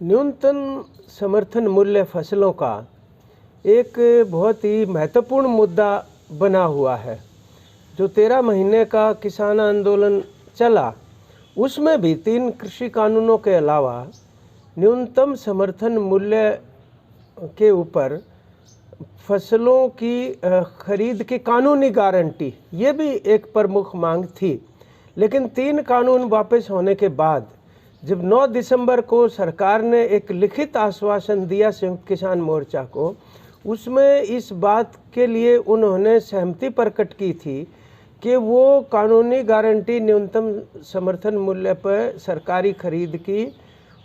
न्यूनतम समर्थन मूल्य फसलों का एक बहुत ही महत्वपूर्ण मुद्दा बना हुआ है। जो 13 महीने का किसान आंदोलन चला, उसमें भी 3 कृषि कानूनों के अलावा न्यूनतम समर्थन मूल्य के ऊपर फसलों की खरीद की कानूनी गारंटी, ये भी एक प्रमुख मांग थी। लेकिन 3 कानून वापस होने के बाद जब 9 दिसंबर को सरकार ने एक लिखित आश्वासन दिया संयुक्त किसान मोर्चा को, उसमें इस बात के लिए उन्होंने सहमति प्रकट की थी कि वो कानूनी गारंटी न्यूनतम समर्थन मूल्य पर सरकारी खरीद की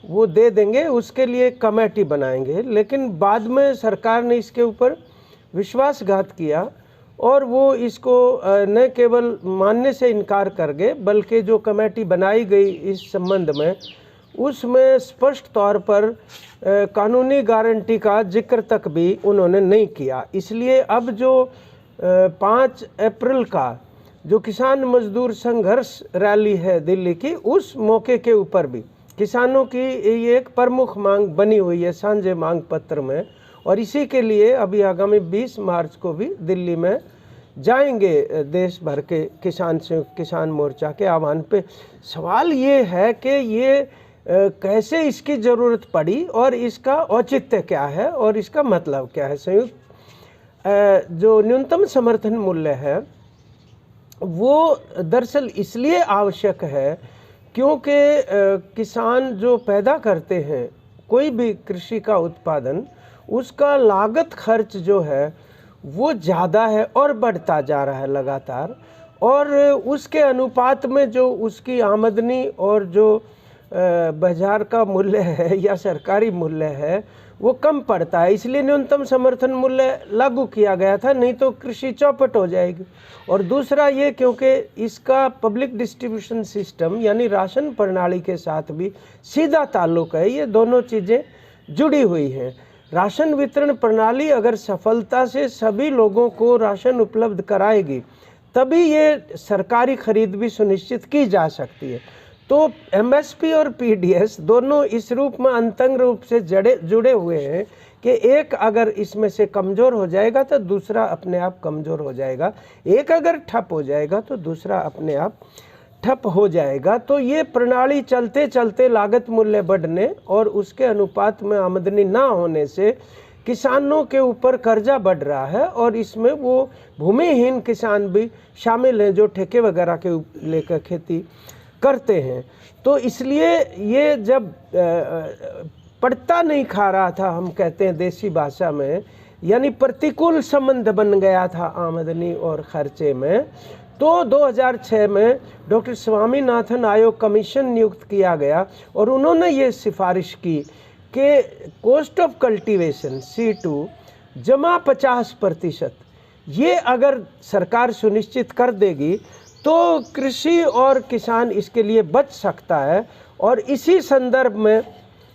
वो दे देंगे, उसके लिए कमेटी बनाएंगे। लेकिन बाद में सरकार ने इसके ऊपर विश्वासघात किया और वो इसको न केवल मानने से इनकार कर गए, बल्कि जो कमेटी बनाई गई इस संबंध में, उसमें स्पष्ट तौर पर कानूनी गारंटी का जिक्र तक भी उन्होंने नहीं किया। इसलिए अब जो 5 अप्रैल का जो किसान मजदूर संघर्ष रैली है दिल्ली की, उस मौके के ऊपर भी किसानों की ये एक प्रमुख मांग बनी हुई है साझे मांग पत्र में, और इसी के लिए अभी आगामी 20 मार्च को भी दिल्ली में जाएंगे देश भर के किसान मोर्चा के आह्वान पे। सवाल ये है कि ये कैसे इसकी ज़रूरत पड़ी और इसका औचित्य क्या है और इसका मतलब क्या है। संयुक्त जो न्यूनतम समर्थन मूल्य है वो दरअसल इसलिए आवश्यक है क्योंकि किसान जो पैदा करते हैं कोई भी कृषि का उत्पादन, उसका लागत खर्च जो है वो ज़्यादा है और बढ़ता जा रहा है लगातार, और उसके अनुपात में जो उसकी आमदनी और जो बाजार का मूल्य है या सरकारी मूल्य है वो कम पड़ता है। इसलिए न्यूनतम समर्थन मूल्य लागू किया गया था, नहीं तो कृषि चौपट हो जाएगी। और दूसरा ये क्योंकि इसका पब्लिक डिस्ट्रीब्यूशन सिस्टम यानी राशन प्रणाली के साथ भी सीधा ताल्लुक है, ये दोनों चीज़ें जुड़ी हुई हैं। राशन वितरण प्रणाली अगर सफलता से सभी लोगों को राशन उपलब्ध कराएगी, तभी ये सरकारी खरीद भी सुनिश्चित की जा सकती है। तो एमएसपी और पीडीएस दोनों इस रूप में अंतंग रूप से जुड़े हुए हैं कि एक अगर इसमें से कमज़ोर हो जाएगा तो दूसरा अपने आप कमज़ोर हो जाएगा, एक अगर ठप हो जाएगा तो दूसरा अपने आप ठप हो जाएगा। तो ये प्रणाली चलते चलते लागत मूल्य बढ़ने और उसके अनुपात में आमदनी ना होने से किसानों के ऊपर कर्जा बढ़ रहा है, और इसमें वो भूमिहीन किसान भी शामिल हैं जो ठेके वगैरह के लेकर खेती करते हैं। तो इसलिए ये जब पड़ता नहीं खा रहा था, हम कहते हैं देसी भाषा में, यानी प्रतिकूल संबंध बन गया था आमदनी और खर्चे में, तो 2006 में डॉक्टर स्वामीनाथन आयोग कमीशन नियुक्त किया गया और उन्होंने ये सिफारिश की कि कॉस्ट ऑफ कल्टीवेशन C2 जमा 50%, ये अगर सरकार सुनिश्चित कर देगी तो कृषि और किसान इसके लिए बच सकता है। और इसी संदर्भ में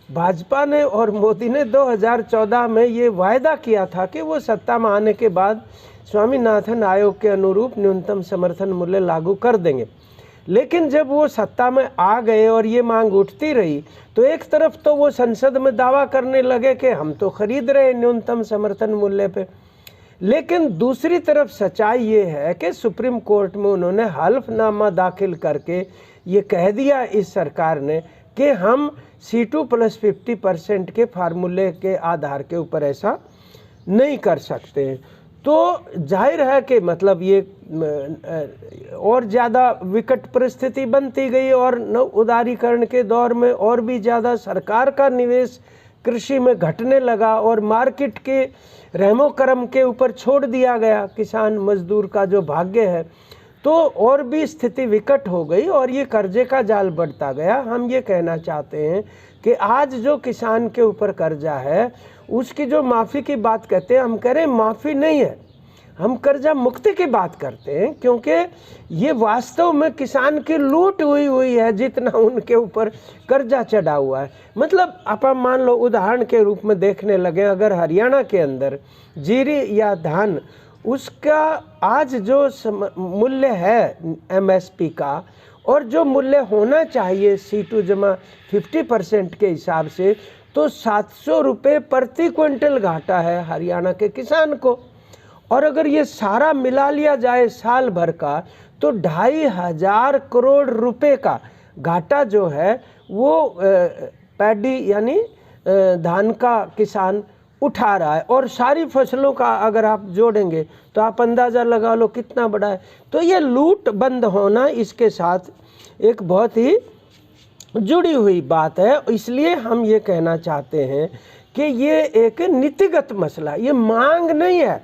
भाजपा ने और मोदी ने 2014 में ये वायदा किया था कि वो सत्ता में आने के बाद स्वामीनाथन आयोग के अनुरूप न्यूनतम समर्थन मूल्य लागू कर देंगे। लेकिन जब वो सत्ता में आ गए और ये मांग उठती रही, तो एक तरफ तो वो संसद में दावा करने लगे कि हम तो खरीद रहे न्यूनतम समर्थन मूल्य पे, लेकिन दूसरी तरफ सच्चाई ये है कि सुप्रीम कोर्ट में उन्होंने हल्फनामा दाखिल करके ये कह दिया इस सरकार ने कि हम C2 + 50% के फार्मूले के आधार के ऊपर ऐसा नहीं कर सकते। तो जाहिर है कि मतलब ये और ज़्यादा विकट परिस्थिति बनती गई, और उदारीकरण के दौर में और भी ज़्यादा सरकार का निवेश कृषि में घटने लगा और मार्केट के रहमो करम के ऊपर छोड़ दिया गया किसान मजदूर का जो भाग्य है, तो और भी स्थिति विकट हो गई और ये कर्जे का जाल बढ़ता गया। हम ये कहना चाहते हैं कि आज जो किसान के ऊपर कर्जा है उसकी जो माफ़ी की बात कहते हैं, हम कह रहे हैं माफ़ी नहीं है, हम कर्जा मुक्ति की बात करते हैं, क्योंकि ये वास्तव में किसान की लूट हुई है जितना उनके ऊपर कर्जा चढ़ा हुआ है। मतलब आप मान लो उदाहरण के रूप में देखने लगे, अगर हरियाणा के अंदर जीरी या धान, उसका आज जो मूल्य है एमएसपी का और जो मूल्य होना चाहिए C2 जमा 50% के हिसाब से, तो 700 रुपये प्रति क्विंटल घाटा है हरियाणा के किसान को। और अगर ये सारा मिला लिया जाए साल भर का तो 2500 करोड़ रुपए का घाटा जो है वो पैडी यानी धान का किसान उठा रहा है। और सारी फसलों का अगर आप जोड़ेंगे तो आप अंदाज़ा लगा लो कितना बड़ा है। तो ये लूट बंद होना इसके साथ एक बहुत ही जुड़ी हुई बात है। इसलिए हम ये कहना चाहते हैं कि ये एक नीतिगत मसला, ये मांग नहीं है,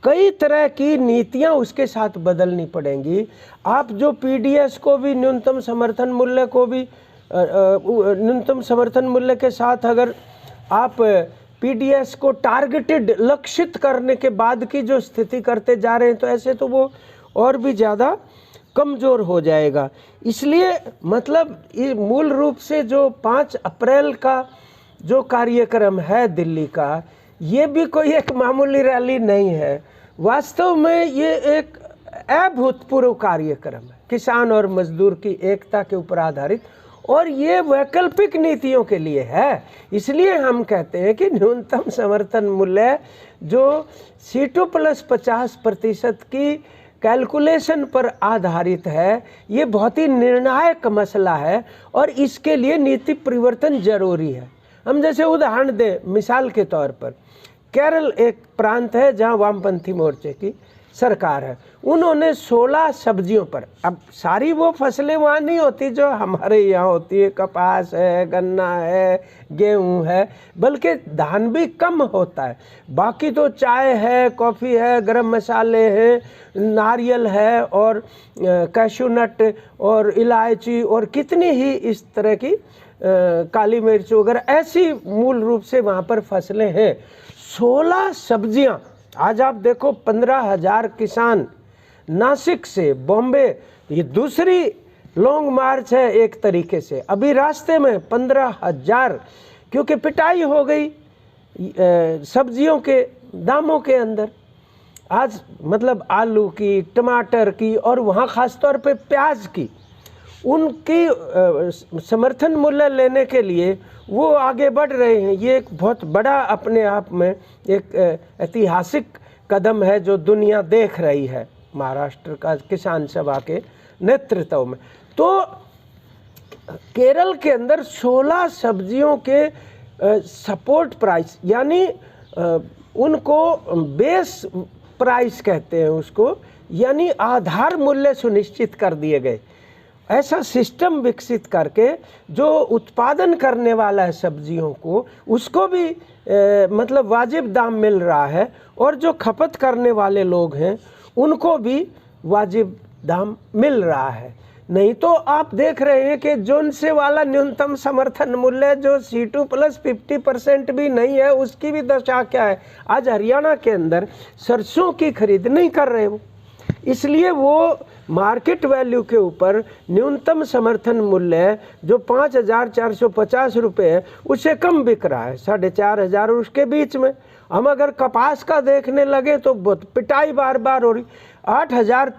कई तरह की नीतियां उसके साथ बदलनी पड़ेंगी। आप जो पीडीएस को भी न्यूनतम समर्थन मूल्य को भी न्यूनतम समर्थन मूल्य के साथ अगर आप पीडीएस को टारगेटेड लक्षित करने के बाद की जो स्थिति करते जा रहे हैं तो ऐसे तो वो और भी ज़्यादा कमज़ोर हो जाएगा। इसलिए मतलब ये मूल रूप से जो 5 अप्रैल का जो कार्यक्रम है दिल्ली का, ये भी कोई एक मामूली रैली नहीं है। वास्तव में ये एक अभूतपूर्व कार्यक्रम है, किसान और मजदूर की एकता के ऊपर आधारित, और ये वैकल्पिक नीतियों के लिए है। इसलिए हम कहते हैं कि न्यूनतम समर्थन मूल्य जो C2 + 50% की कैलकुलेशन पर आधारित है, ये बहुत ही निर्णायक मसला है और इसके लिए नीति परिवर्तन जरूरी है। हम जैसे उदाहरण दें, मिसाल के तौर पर केरल एक प्रांत है जहाँ वामपंथी मोर्चे की सरकार है। उन्होंने 16 सब्जियों पर, अब सारी वो फसलें वहाँ नहीं होती जो हमारे यहाँ होती है, कपास है, गन्ना है, गेहूँ है, बल्कि धान भी कम होता है। बाकी तो चाय है, कॉफ़ी है, गरम मसाले हैं, नारियल है और कैशू नट और इलायची और कितनी ही इस तरह की काली मिर्च वगैरह ऐसी मूल रूप से वहाँ पर फसलें हैं। 16 सब्जियाँ, आज आप देखो 15,000 किसान नासिक से बॉम्बे, ये दूसरी लॉन्ग मार्च है एक तरीके से, अभी रास्ते में 15,000 क्योंकि पिटाई हो गई सब्जियों के दामों के अंदर। आज मतलब आलू की, टमाटर की और वहाँ ख़ास तौर पे प्याज की, उनकी समर्थन मूल्य लेने के लिए वो आगे बढ़ रहे हैं। ये एक बहुत बड़ा अपने आप में एक ऐतिहासिक कदम है जो दुनिया देख रही है महाराष्ट्र का किसान सभा के नेतृत्व में। तो केरल के अंदर 16 सब्जियों के सपोर्ट प्राइस यानी उनको बेस प्राइस कहते हैं उसको, यानी आधार मूल्य सुनिश्चित कर दिए गए। ऐसा सिस्टम विकसित करके जो उत्पादन करने वाला है सब्जियों को, उसको भी मतलब वाजिब दाम मिल रहा है और जो खपत करने वाले लोग हैं उनको भी वाजिब दाम मिल रहा है। नहीं तो आप देख रहे हैं कि जोन से वाला न्यूनतम समर्थन मूल्य जो C2 + 50% भी नहीं है, उसकी भी दशा क्या है। आज हरियाणा के अंदर सरसों की खरीद नहीं कर रहे वो, इसलिए वो मार्केट वैल्यू के ऊपर न्यूनतम समर्थन मूल्य जो 5,450 रुपये है उससे कम बिक रहा है, 4,500 और उसके बीच में। हम अगर कपास का देखने लगे तो बहुत पिटाई बार बार हो रही, 8,000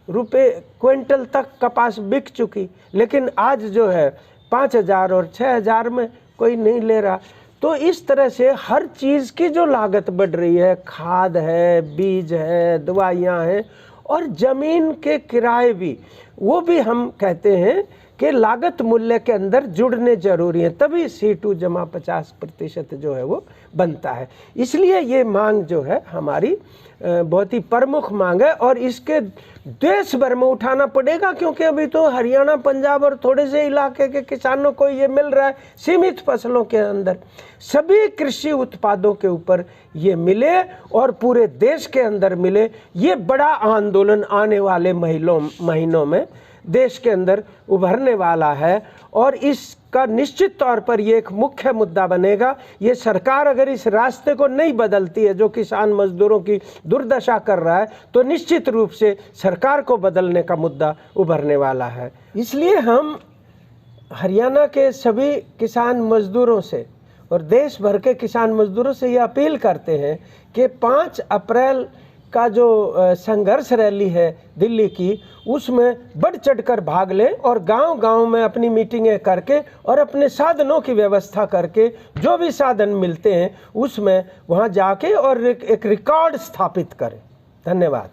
रुपये क्विंटल तक कपास बिक चुकी, लेकिन आज जो है 5,000 और 6,000 में कोई नहीं ले रहा। तो इस तरह से हर चीज़ की जो लागत बढ़ रही है, खाद है, बीज है, दवाइयाँ हैं और ज़मीन के किराए भी, वो भी हम कहते हैं कि लागत मूल्य के अंदर जुड़ने जरूरी है, तभी C2 + 50% जो है वो बनता है। इसलिए ये मांग जो है हमारी बहुत ही प्रमुख मांग है और इसके देश भर में उठाना पड़ेगा, क्योंकि अभी तो हरियाणा, पंजाब और थोड़े से इलाके के किसानों को ये मिल रहा है सीमित फसलों के अंदर। सभी कृषि उत्पादों के ऊपर ये मिले और पूरे देश के अंदर मिले। ये बड़ा आंदोलन आने वाले महीनों में देश के अंदर उभरने वाला है और इसका निश्चित तौर पर ये एक मुख्य मुद्दा बनेगा। ये सरकार अगर इस रास्ते को नहीं बदलती है जो किसान मजदूरों की दुर्दशा कर रहा है, तो निश्चित रूप से सरकार को बदलने का मुद्दा उभरने वाला है। इसलिए हम हरियाणा के सभी किसान मजदूरों से और देश भर के किसान मजदूरों से ये अपील करते हैं कि 5 अप्रैल का जो संघर्ष रैली है दिल्ली की, उसमें बढ़ चढ़कर भाग लें और गांव-गांव में अपनी मीटिंगें करके और अपने साधनों की व्यवस्था करके, जो भी साधन मिलते हैं उसमें वहां जाके और एक रिकॉर्ड स्थापित करें। धन्यवाद।